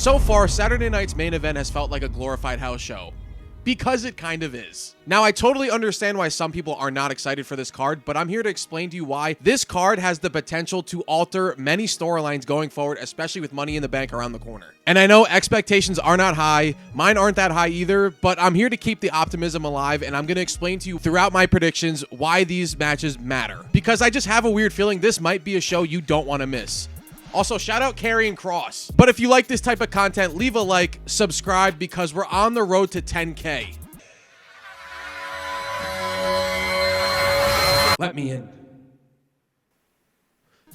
So far, Saturday night's main event has felt like a glorified house show. Because it kind of is. Now, I totally understand why some people are not excited for this card, but I'm here to explain to you why this card has the potential to alter many storylines going forward, especially with Money in the Bank around the corner. And I know expectations are not high, mine aren't that high either, but I'm here to keep the optimism alive, and I'm going to explain to you throughout my predictions why these matches matter. Because I just have a weird feeling this might be a show you don't want to miss. Also, shout out Karrion Kross. But if you like this type of content, leave a like, subscribe, because we're on the road to 10K. Let me in.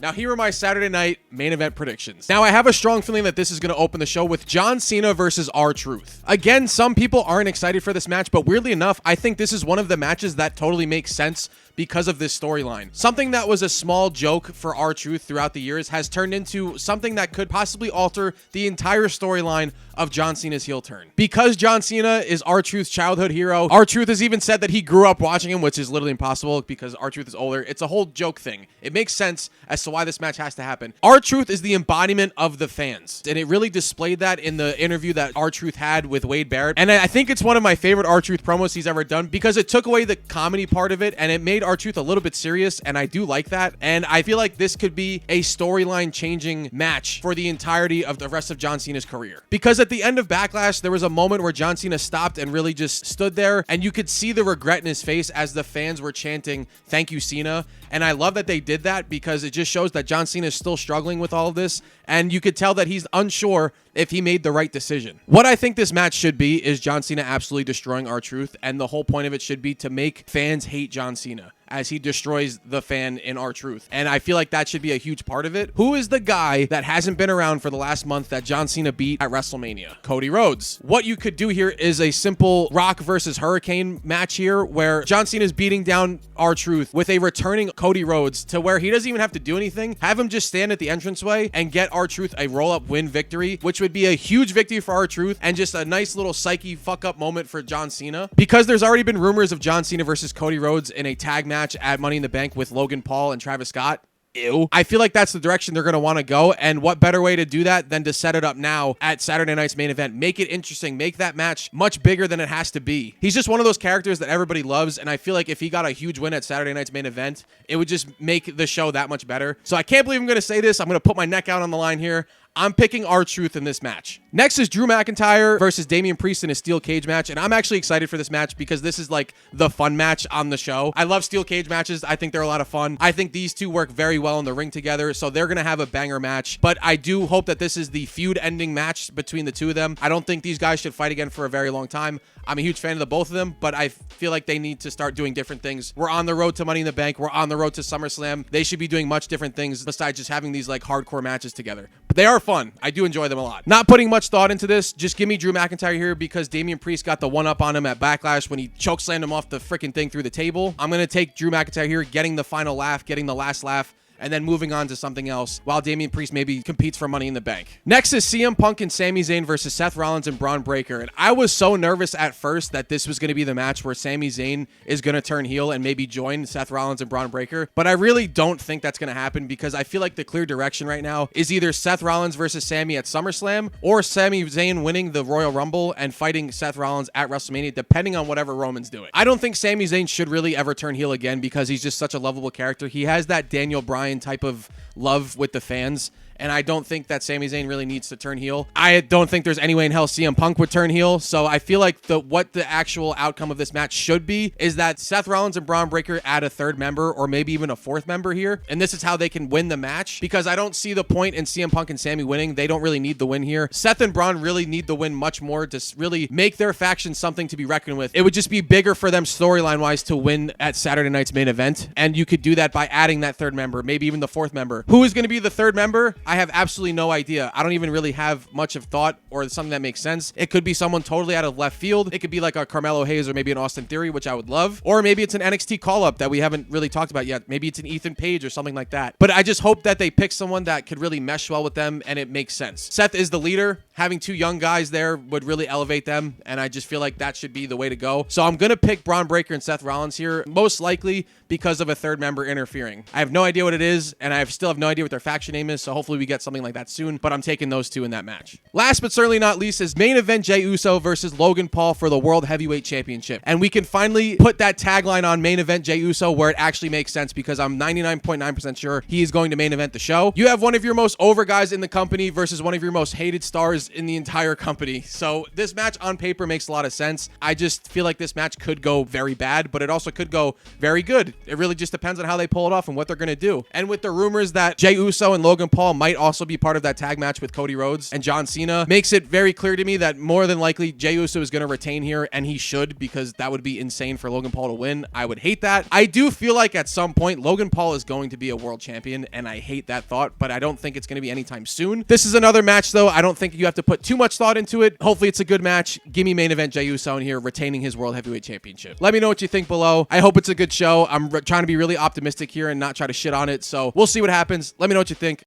Now, here are my Saturday night main event predictions. Now, I have a strong feeling that this is going to open the show with John Cena versus R-Truth. Again, some people aren't excited for this match, but weirdly enough, I think this is one of the matches that totally makes sense because of this storyline. Something that was a small joke for R-Truth throughout the years has turned into something that could possibly alter the entire storyline of John Cena's heel turn. Because John Cena is R-Truth's childhood hero, R-Truth has even said that he grew up watching him, which is literally impossible because R-Truth is older. It's a whole joke thing. It makes sense as to why this match has to happen. R-Truth is the embodiment of the fans, and it really displayed that in the interview that R-Truth had with Wade Barrett. And I think it's one of my favorite R-Truth promos he's ever done because it took away the comedy part of it and it made R-Truth a little bit serious, and I do like that. And I feel like this could be a storyline changing match for the entirety of the rest of John Cena's career. Because at the end of Backlash, there was a moment where John Cena stopped and really just stood there, and you could see the regret in his face as the fans were chanting, "Thank you, Cena." And I love that they did that because it just shows that John Cena is still struggling with all of this, and you could tell that he's unsure if he made the right decision. What I think this match should be is John Cena absolutely destroying R-Truth, and the whole point of it should be to make fans hate John Cena as he destroys the fan in R-Truth. And I feel like that should be a huge part of it. Who is the guy that hasn't been around for the last month that John Cena beat at WrestleMania? Cody Rhodes. What you could do here is a simple Rock versus Hurricane match here where John Cena is beating down R-Truth with a returning Cody Rhodes to where he doesn't even have to do anything. Have him just stand at the entranceway and get R-Truth a roll-up win victory, which would be a huge victory for R-Truth and just a nice little psyche fuck-up moment for John Cena. Because there's already been rumors of John Cena versus Cody Rhodes in a tag match at Money in the Bank with Logan Paul and Travis Scott. Ew. I feel like that's the direction they're going to want to go, and what better way to do that than to set it up now at Saturday night's main event. Make it interesting. Make that match much bigger than it has to be. He's just one of those characters that everybody loves, and I feel like if he got a huge win at Saturday night's main event, it would just make the show that much better. So I can't believe I'm going to say this. I'm going to put my neck out on the line here. I'm picking R-Truth in this match. Next is Drew McIntyre versus Damien Priest in a steel cage match, and I'm actually excited for this match because this is like the fun match on the show. I love steel cage matches. I think they're a lot of fun. I think these two work very well in the ring together, so they're going to have a banger match, but I do hope that this is the feud-ending match between the two of them. I don't think these guys should fight again for a very long time. I'm a huge fan of the both of them, but I feel like they need to start doing different things. We're on the road to Money in the Bank. We're on the road to SummerSlam. They should be doing much different things besides just having these like hardcore matches together. But they are fun. I do enjoy them a lot. Not putting much thought into this. Just give me Drew McIntyre here because Damien Priest got the one-up on him at Backlash when he chokeslammed him off the freaking thing through the table. I'm going to take Drew McIntyre here, getting the final laugh, getting the last laugh, and then moving on to something else while Damien Priest maybe competes for Money in the Bank. Next is CM Punk and Sami Zayn versus Seth Rollins and Bron Breakker. And I was so nervous at first that this was going to be the match where Sami Zayn is going to turn heel and maybe join Seth Rollins and Bron Breakker. But I really don't think that's going to happen because I feel like the clear direction right now is either Seth Rollins versus Sami at SummerSlam or Sami Zayn winning the Royal Rumble and fighting Seth Rollins at WrestleMania, depending on whatever Roman's doing. I don't think Sami Zayn should really ever turn heel again because he's just such a lovable character. He has that Daniel Bryan type of love with the fans, and I don't think that Sami Zayn really needs to turn heel. I don't think there's any way in hell CM Punk would turn heel, so I feel like what the actual outcome of this match should be is that Seth Rollins and Bron Breakker add a third member or maybe even a fourth member here, and this is how they can win the match because I don't see the point in CM Punk and Sami winning. They don't really need the win here. Seth and Bron really need the win much more to really make their faction something to be reckoned with. It would just be bigger for them storyline-wise to win at Saturday night's main event, and you could do that by adding that third member, maybe even the fourth member. Who is going to be the third member? I have absolutely no idea. I don't even really have much of thought or something that makes sense. It could be someone totally out of left field. It could be like a Carmelo Hayes or maybe an Austin Theory, which I would love. Or maybe it's an NXT call-up that we haven't really talked about yet. Maybe it's an Ethan Page or something like that. But I just hope that they pick someone that could really mesh well with them and it makes sense. Seth is the leader. Having two young guys there would really elevate them, and I just feel like that should be the way to go. So I'm going to pick Bron Breakker and Seth Rollins here, most likely because of a third member interfering. I have no idea what it is, and I still have no idea what their faction name is, so hopefully hopefully we get something like that soon, but I'm taking those two in that match. Last but certainly not least is main event Jey Uso versus Logan Paul for the World Heavyweight Championship. And we can finally put that tagline on main event Jey Uso where it actually makes sense, because I'm 99.9% sure he is going to main event the show. You have one of your most over guys in the company versus one of your most hated stars in the entire company. So this match on paper makes a lot of sense. I just feel like this match could go very bad, but it also could go very good. It really just depends on how they pull it off and what they're going to do. And with the rumors that Jey Uso and Logan Paul might also be part of that tag match with Cody Rhodes and John Cena, makes it very clear to me that more than likely Jey Uso is going to retain here, and he should, because that would be insane for Logan Paul to win. I would hate that. I do feel like at some point Logan Paul is going to be a world champion, and I hate that thought, but I don't think it's going to be anytime soon. This is another match, though. I don't think you have to put too much thought into it. Hopefully it's a good match. Give me main event Jey Uso in here, retaining his World Heavyweight Championship. Let me know what you think below. I hope it's a good show. I'm trying to be really optimistic here and not try to shit on it, so we'll see what happens. Let me know what you think.